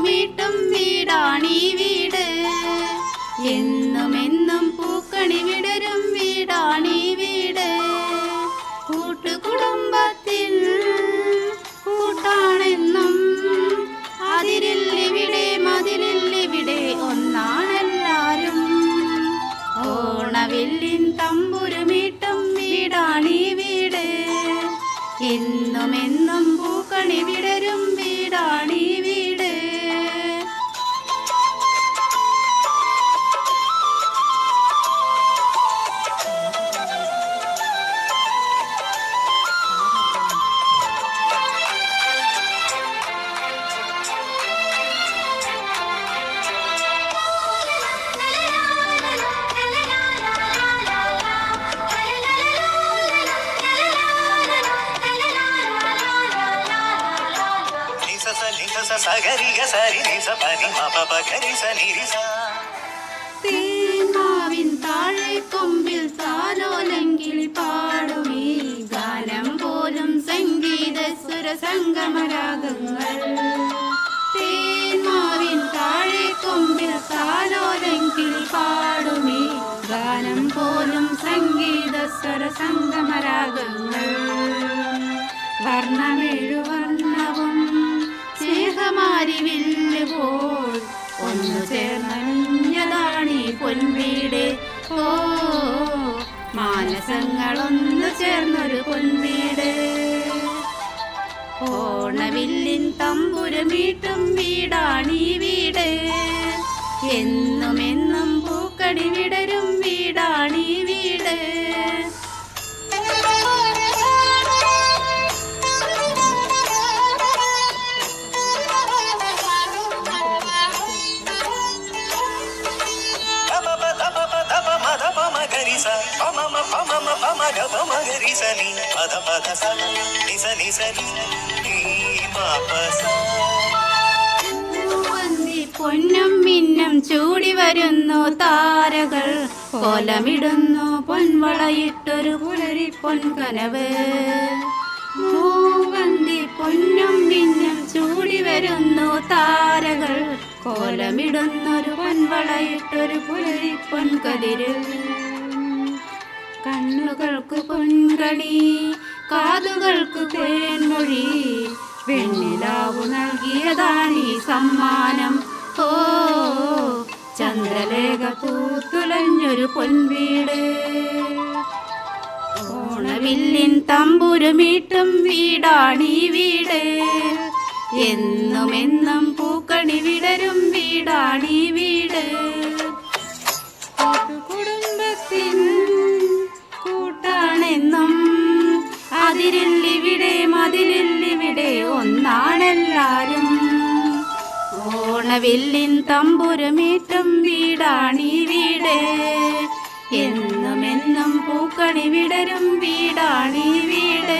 തമ്പുരുമീട്ടും വീടാണീ വീട്. എന്നുമെന്നും പൂക്കണി വിടരും വീടാണീ വീട്. കൂട്ടുകുടുംബത്തിൽ കൂട്ടാണെന്നും അതിരില്ലിവിടെ മതിലില്ലിവിടെ ഒന്നാണെല്ലാരും. ഓണവില്ലിൻ തമ്പുരുമീട്ടും വീടാണീ വീട്. എന്നുമെന്നും പൂക്കണി വിടരും വീടാണീ വീട്. തേന്മാവിൻ താഴെ കൊമ്പിൽ താലോലങ്കിളി പാടുമീ ഗാനം പോലും സംഗീത സ്വര സംഗമരാഗങ്ങൾ. തേന്മാവിൻ താഴെ കൊമ്പിൽ താലോലങ്കിളി പാടുമീ ഗാനം പോലും സംഗീത സ്വര സംഗമരാഗങ്ങൾ. വർണ്ണമേഴു വർണ്ണവും സ്നേഹമാരിവില്ലുപോൽ ഒന്നു ചേർന്നണിഞ്ഞതാണീ പൊൻവീട്. ഓ മാനസങ്ങളൊന്നു ചേർന്നൊരു പൊൻവീട്. ഓണവില്ലിൻ തമ്പുരുമീട്ടും വീടാണീ വീട്. എന്നുമെന്നും പൂക്കണി വിടരും വീടാണീ വീട്. പൊന്നും മിന്നും ചൂടി വരുന്നു താരകൾ. കോലമിടുന്നു പൊൻവളയിട്ടൊരു പുലരി പൊൻകനവ്. മൂവന്തി പൊന്നും മിന്നും ചൂടി വരുന്നു താരകൾ. കോലമിടുന്നൊരു പൊൻവളയിട്ടൊരു പുലരി പൊൻകതിര്. കണ്ണുകൾക്ക് പൊൻകണി കാതുകൾക്ക് തേൻമൊഴി. വെണ്ണിലാവു നൽകിയതാണീ സമ്മാനം. ഓ ചന്ദ്രലേഖ പൂത്തുലഞ്ഞൊരു പൊൻവീട്. ഓണവില്ലിൻ തമ്പുരുമീട്ടും വീടാണീ വീട്. എന്നുമെന്നും പൂക്കണി വിടരും വീടാണീ വീട്. കുടുംബത്തിൻ കൂട്ടാണെന്നും അതിരില്ലിവിടെ മതിലില്ലിവിടെ ഒന്നാണെല്ലാരും. ഓണവില്ലിൻ തമ്പുരുമീട്ടും വീടാണീ വീട്. എന്നുമെന്നും പൂക്കണി വിടരും വീടാണീ വീട്.